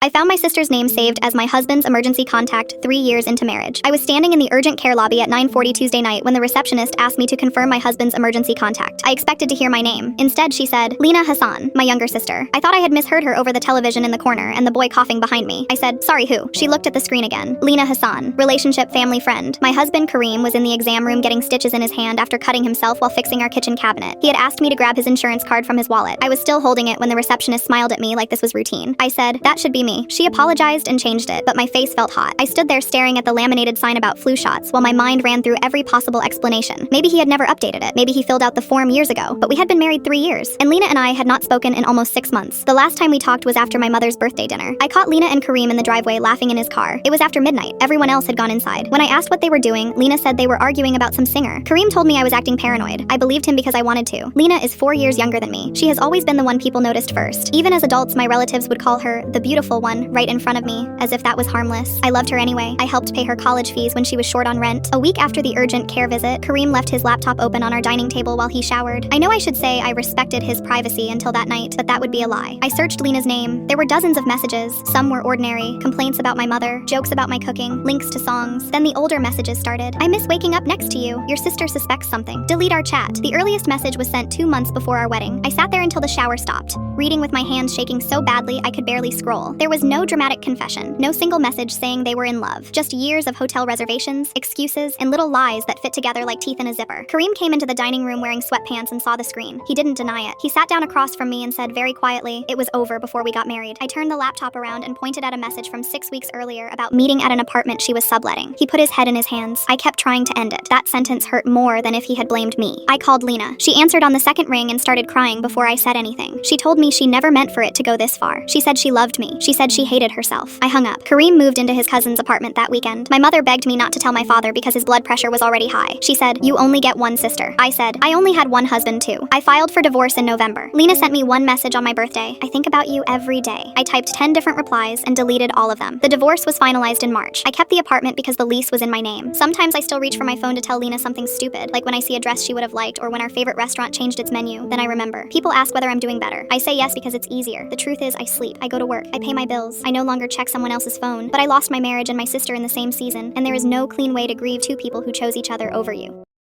I found my sister's name saved as my husband's emergency contact 3 years into marriage. I was standing in the urgent care lobby at 9:40 Tuesday night when the receptionist asked me to confirm my husband's emergency contact. I expected to hear my name. Instead, she said, Lena Hassan, my younger sister. I thought I had misheard her over the television in the corner and the boy coughing behind me. I said, sorry, who? She looked at the screen again. Lena Hassan, relationship, family, friend. My husband, Kareem, was in the exam room getting stitches in his hand after cutting himself while fixing our kitchen cabinet. He had asked me to grab his insurance card from his wallet. I was still holding it when the receptionist smiled at me like this was routine. I said, that should be me. She apologized and changed it, but my face felt hot. I stood there staring at the laminated sign about flu shots while my mind ran through every possible explanation. Maybe he had never updated it. Maybe he filled out the form years ago, but we had been married 3 years, and Lena and I had not spoken in almost 6 months. The last time we talked was after my mother's birthday dinner. I caught Lena and Kareem in the driveway laughing in his car. It was after midnight. Everyone else had gone inside. When I asked what they were doing, Lena said they were arguing about some singer. Kareem told me I was acting paranoid. I believed him because I wanted to. Lena is 4 years younger than me. She has always been the one people noticed first. Even as adults, my relatives would call her the beautiful one right in front of me, as if that was harmless. I loved her anyway. I helped pay her college fees when she was short on rent. A week after the urgent care visit, Kareem left his laptop open on our dining table while he showered. I know I should say I respected his privacy until that night, but that would be a lie. I searched Lena's name. There were dozens of messages. Some were ordinary, complaints about my mother, jokes about my cooking, links to songs. Then the older messages started. I miss waking up next to you. Your sister suspects something. Delete our chat. The earliest message was sent 2 months before our wedding. I sat there until the shower stopped, reading with my hands shaking so badly I could barely scroll. There was no dramatic confession, no single message saying they were in love. Just years of hotel reservations, excuses, and little lies that fit together like teeth in a zipper. Kareem came into the dining room wearing sweatpants and saw the screen. He didn't deny it. He sat down across from me and said very quietly, it was over before we got married. I turned the laptop around and pointed at a message from 6 weeks earlier about meeting at an apartment she was subletting. He put his head in his hands. I kept trying to end it. That sentence hurt more than if he had blamed me. I called Lena. She answered on the second ring and started crying before I said anything. She told me she never meant for it to go this far. She said she loved me. She said she hated herself. I hung up. Kareem moved into his cousin's apartment that weekend. My mother begged me not to tell my father because his blood pressure was already high. She said, you only get one sister. I said, I only had one husband too. I filed for divorce in November. Lena sent me one message on my birthday. I think about you every day. I typed 10 different replies and deleted all of them. The divorce was finalized in March. I kept the apartment because the lease was in my name. Sometimes I still reach for my phone to tell Lena something stupid, like when I see a dress she would have liked or when our favorite restaurant changed its menu. Then I remember. People ask whether I'm doing better. I say yes because it's easier. The truth is I sleep. I go to work. I pay my bills. I no longer check someone else's phone. But I lost my marriage and my sister in the same season, and there is no clean way to grieve two people who chose each other over you.